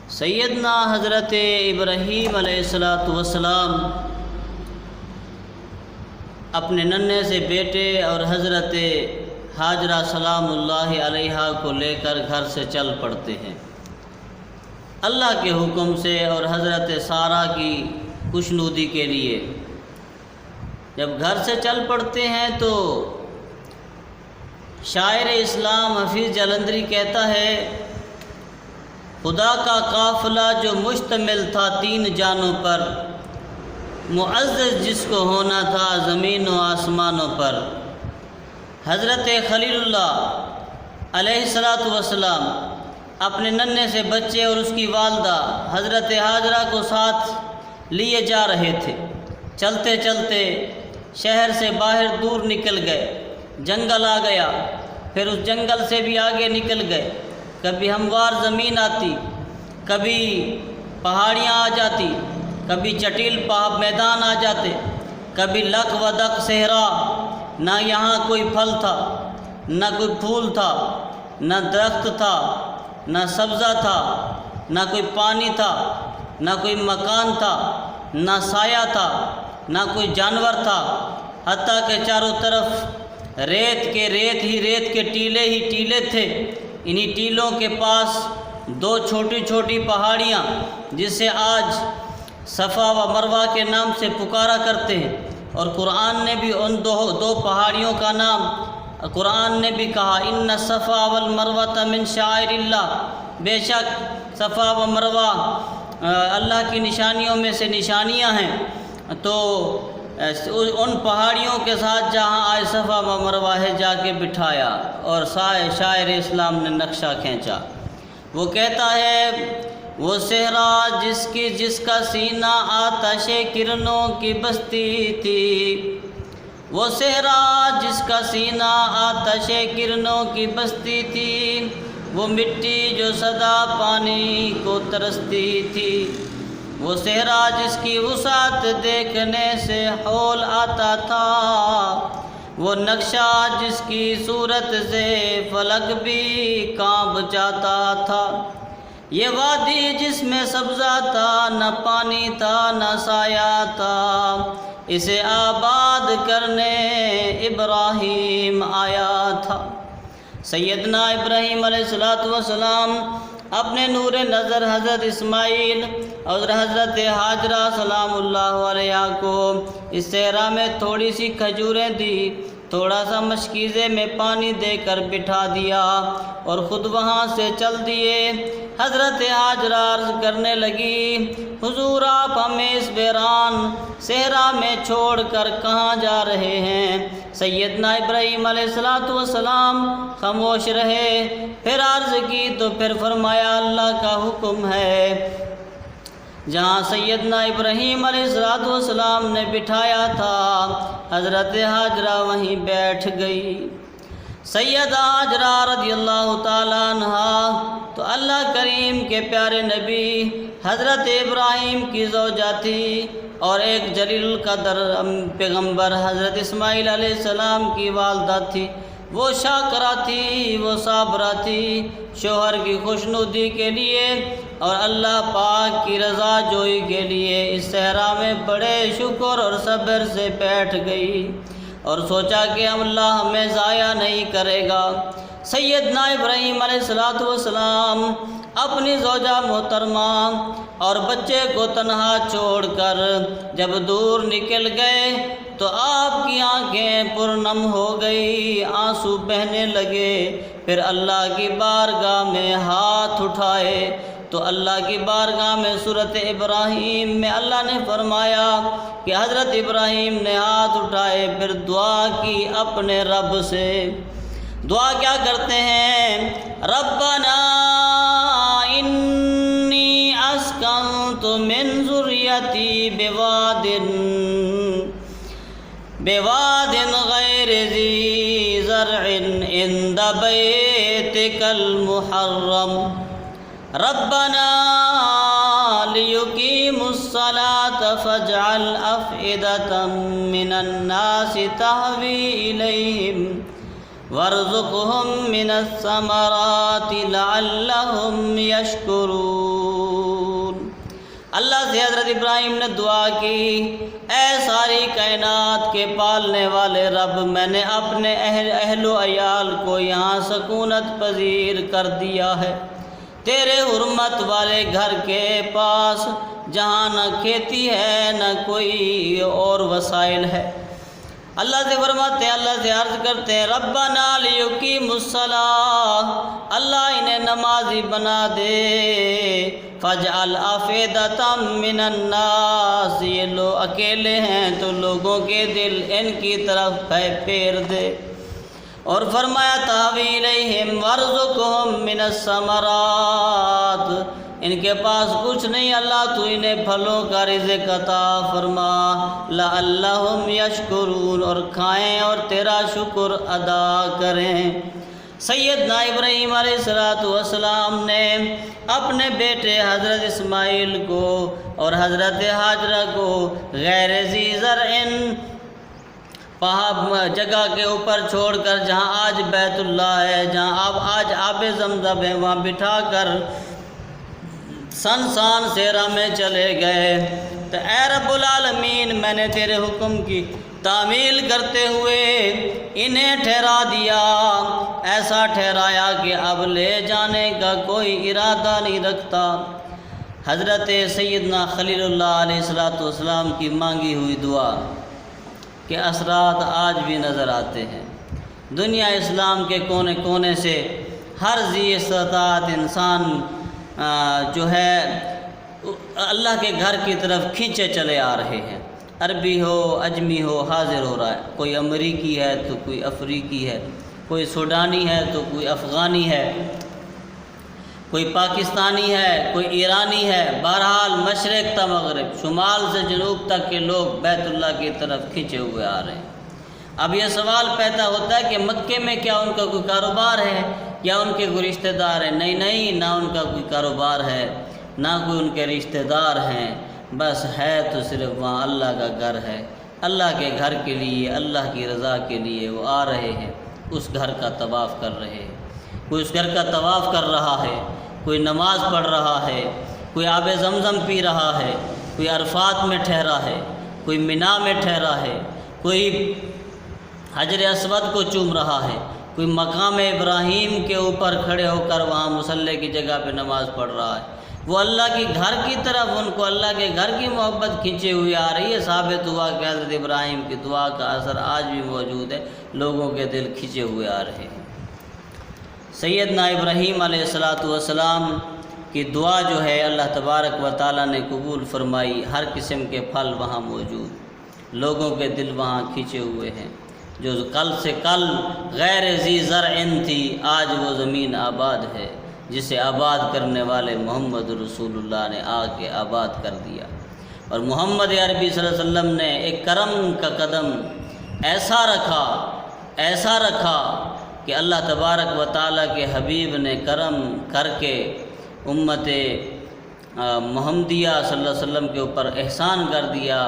سیدنا حضرت ابراہیم علیہ السلام اپنے ننھے سے بیٹے اور حضرت ہاجرہ سلام اللہ علیہا کو لے کر گھر سے چل پڑتے ہیں اللہ کے حکم سے اور حضرت سارہ کی خوشنودی کے لیے۔ جب گھر سے چل پڑتے ہیں تو شاعر اسلام حفیظ جلندری کہتا ہے، خدا کا قافلہ جو مشتمل تھا 3 جانوں پر، معزز جس کو ہونا تھا زمین و آسمانوں پر۔ حضرت خلیل اللہ علیہ السلام اپنے ننھے سے بچے اور اس کی والدہ حضرت ہاجرہ کو ساتھ لیے جا رہے تھے۔ چلتے چلتے شہر سے باہر دور نکل گئے، جنگل آ گیا، پھر اس جنگل سے بھی آگے نکل گئے۔ کبھی ہموار زمین آتی، کبھی پہاڑیاں آ جاتی، کبھی چٹیل میدان آ جاتے، کبھی لک و دک صحرا، نہ یہاں کوئی پھل تھا، نہ کوئی پھول تھا، نہ درخت تھا، نہ سبزہ تھا، نہ کوئی پانی تھا، نہ کوئی مکان تھا، نہ سایہ تھا، نہ کوئی جانور تھا، حتیٰ کہ چاروں طرف ریت کے ٹیلے ہی ٹیلے تھے۔ انہی ٹیلوں کے پاس 2 چھوٹی چھوٹی پہاڑیاں جسے آج صفا و مروہ کے نام سے پکارا کرتے ہیں، اور قرآن نے بھی ان دو پہاڑیوں کا نام قرآن نے بھی کہا، ان الصفا والمروہ من شعائر اللہ، بے شک صفا و مروہ اللہ کی نشانیوں میں سے نشانیاں ہیں۔ تو ان پہاڑیوں کے ساتھ جہاں آئے صفا و مروہ ہے جا کے بٹھایا، اور شاعر اسلام نے نقشہ کھینچا۔ وہ کہتا ہے، وہ صحرا جس کا سینہ آتش کرنوں کی بستی تھی، وہ صحرا جس کا سینہ آتش کرنوں کی بستی تھی، وہ مٹی جو سدا پانی کو ترستی تھی، وہ صحرا جس کی وسعت دیکھنے سے ہول آتا تھا، وہ نقشہ جس کی صورت سے فلک بھی کانپ جاتا تھا، یہ وادی جس میں سبزہ تھا، نہ پانی تھا نہ سایہ تھا، اسے آباد کرنے ابراہیم آیا تھا۔ سیدنا ابراہیم علیہ السلام اپنے نور نظر حضرت اسماعیل اور حضرت ہاجرہ سلام اللہ علیہ کو اس صحرا میں تھوڑی سی کھجوریں دی، تھوڑا سا مشکیزے میں پانی دے کر بٹھا دیا اور خود وہاں سے چل دیے۔ حضرت ہاجرہ عرض کرنے لگی، حضور آپ ہمیں اس ویران صحرا میں چھوڑ کر کہاں جا رہے ہیں؟ سیدنا ابراہیم علیہ السلام خاموش رہے، پھر عرض کی تو پھر فرمایا، اللہ کا حکم ہے۔ جہاں سیدنا ابراہیم علیہ السلام نے بٹھایا تھا، حضرت ہاجرہ وہیں بیٹھ گئی۔ سیدہ ہاجرہ رضی اللہ تعالیٰ عنہا تو اللہ کریم کے پیارے نبی حضرت ابراہیم کی زوجہ تھی، اور ایک جلیل القدر پیغمبر حضرت اسماعیل علیہ السلام کی والدہ تھی۔ وہ شاکرہ تھی، وہ صابرہ تھی، شوہر کی خوشنودی کے لیے اور اللہ پاک کی رضا جوئی کے لیے اس صحرا میں بڑے شکر اور صبر سے بیٹھ گئی، اور سوچا کہ اللہ ہمیں ضائع نہیں کرے گا۔ سیدنا ابراہیم علیہ السلام اپنی زوجہ محترمہ اور بچے کو تنہا چھوڑ کر جب دور نکل گئے تو آپ کی آنکھیں پرنم ہو گئی، آنسو بہنے لگے۔ پھر اللہ کی بارگاہ میں ہاتھ اٹھائے تو اللہ کی بارگاہ میں سورۃ ابراہیم میں اللہ نے فرمایا کہ حضرت ابراہیم نے ہاتھ اٹھائے، پھر دعا کی اپنے رب سے۔ دعا کیا کرتے ہیں؟ ربنا انی اسکنت من ذریتی بواد غیر ذی زرع عند بیتک المحرم ربنا لیقیموا الصلاة فاجعل افئدة من الناس تهوی الیہم وارزقهم من الثمرات لعلهم یشکرون۔ اللہ سے حضرت ابراہیم نے دعا کی، اے ساری کائنات کے پالنے والے رب، میں نے اپنے اہل و عیال کو یہاں سکونت پذیر کر دیا ہے، تیرے حرمت والے گھر کے پاس جہاں نہ کھیتی ہے نہ کوئی اور وسائل ہے۔ اللہ سے فرماتے ہیں، اللہ سے عرض کرتے ہیں، ربنا لیقیموا الصلاۃ، اللہ انہیں نمازی بنا دے، فاجعل افئدۃ من الناس، یہ لوگ اکیلے ہیں تو لوگوں کے دل ان کی طرف پھیر دے، اور فرمایا تہوی الیہم وارزقہم من الثمرات، ان کے پاس کچھ نہیں، اللہ تو انہیں پھلوں کا رزق عطا فرما، لعلہم یشکرون، اور کھائیں اور تیرا شکر ادا کریں۔ سیدنا ابراہیم علیہ السلام نے اپنے بیٹے حضرت اسماعیل کو اور حضرت ہاجرہ کو غیر ذی زرع جگہ کے اوپر چھوڑ کر، جہاں آج بیت اللہ ہے، جہاں آج آب زمزم ہے، وہاں بٹھا کر سنسان صحرا میں چلے گئے۔ تو اے رب العالمین، میں نے تیرے حکم کی تعمیل کرتے ہوئے انہیں ٹھہرا دیا، ایسا ٹھہرایا کہ اب لے جانے کا کوئی ارادہ نہیں رکھتا۔ حضرت سیدنا خلیل اللہ علیہ السلام کی مانگی ہوئی دعا کے اثرات آج بھی نظر آتے ہیں۔ دنیا اسلام کے کونے کونے سے ہر ذی استطاعت انسان جو ہے اللہ کے گھر کی طرف کھینچے چلے آ رہے ہیں، عربی ہو اجمی ہو حاضر ہو رہا ہے، کوئی امریکی ہے تو کوئی افریقی ہے، کوئی سوڈانی ہے تو کوئی افغانی ہے، کوئی پاکستانی ہے، کوئی ایرانی ہے، بہرحال مشرق تا مغرب، شمال سے جنوب تک کے لوگ بیت اللہ کی طرف کھینچے ہوئے آ رہے ہیں۔ اب یہ سوال پیدا ہوتا ہے کہ مکے میں کیا ان کا کوئی کاروبار ہے، کیا ان کے کوئی رشتہ دار ہیں؟ نہیں، نہ ان کا کوئی کاروبار ہے، نہ کوئی ان کے رشتہ دار ہیں، بس ہے تو صرف وہاں اللہ کا گھر ہے، اللہ کے گھر کے لیے، اللہ کی رضا کے لیے وہ آ رہے ہیں، اس گھر کا طواف کر رہے ہیں۔ کوئی اس گھر کا طواف کر رہا ہے، کوئی نماز پڑھ رہا ہے، کوئی آب زمزم پی رہا ہے، کوئی عرفات میں ٹھہرا ہے، کوئی مینا میں ٹھہرا ہے، کوئی حجر اسود کو چوم رہا ہے، کوئی مقام ابراہیم کے اوپر کھڑے ہو کر وہاں مصلی کی جگہ پہ نماز پڑھ رہا ہے۔ وہ اللہ کے گھر کی طرف ان کو اللہ کے گھر کی محبت کھینچے ہوئی آ رہی ہے۔ ثابت ہوا کہ حضرت ابراہیم کی دعا کا اثر آج بھی موجود ہے، لوگوں کے دل کھینچے ہوئے آ رہے ہیں۔ سیدنا ابراہیم علیہ السلام کی دعا جو ہے اللہ تبارک و تعالیٰ نے قبول فرمائی، ہر قسم کے پھل وہاں موجود، لوگوں کے دل وہاں کھینچے ہوئے ہیں۔ جو کل سے کل غیر ذی زرع تھی، آج وہ زمین آباد ہے، جسے آباد کرنے والے محمد رسول اللہ نے آ کے آباد کر دیا۔ اور محمد عربی صلی اللہ علیہ وسلم نے ایک کرم کا قدم ایسا رکھا کہ اللہ تبارک و تعالیٰ کے حبیب نے کرم کر کے امت محمدیہ صلی اللہ علیہ وسلم کے اوپر احسان کر دیا،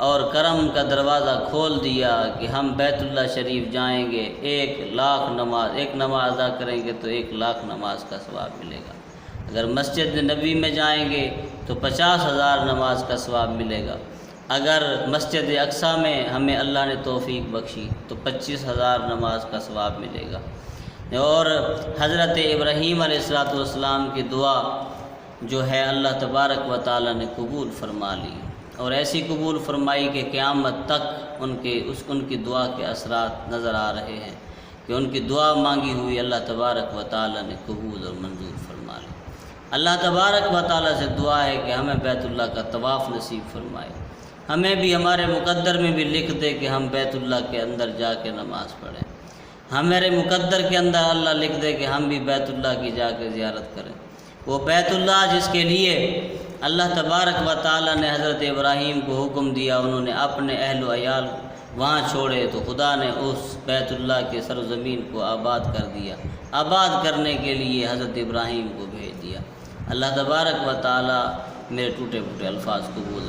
اور کرم کا دروازہ کھول دیا کہ ہم بیت اللہ شریف جائیں گے، 1,00,000 نماز، ایک نماز ادا کریں گے تو 1,00,000 نماز کا ثواب ملے گا۔ اگر مسجد نبی میں جائیں گے تو 50,000 نماز کا ثواب ملے گا۔ اگر مسجد اقصیٰ میں ہمیں اللہ نے توفیق بخشی تو 25,000 نماز کا ثواب ملے گا۔ اور حضرت ابراہیم علیہ السلام کی دعا جو ہے اللہ تبارک و تعالیٰ نے قبول فرما لی، اور ایسی قبول فرمائی کہ قیامت تک ان کی دعا کے اثرات نظر آ رہے ہیں کہ ان کی دعا مانگی ہوئی اللہ تبارک و تعالیٰ نے قبول اور منظور فرما لی۔ اللہ تبارک و تعالیٰ سے دعا ہے کہ ہمیں بیت اللہ کا طواف نصیب فرمائے، ہمیں بھی ہمارے مقدر میں بھی لکھ دے کہ ہم بیت اللہ کے اندر جا کے نماز پڑھیں، ہمارے مقدر کے اندر اللہ لکھ دے کہ ہم بھی بیت اللہ کی جا کے زیارت کریں۔ وہ بیت اللہ جس کے لیے اللہ تبارک و تعالیٰ نے حضرت ابراہیم کو حکم دیا، انہوں نے اپنے اہل و عیال وہاں چھوڑے، تو خدا نے اس بیت اللہ کے سرزمین کو آباد کر دیا، آباد کرنے کے لیے حضرت ابراہیم کو بھیج دیا۔ اللہ تبارک و تعالیٰ میرے ٹوٹے پھوٹے الفاظ قبول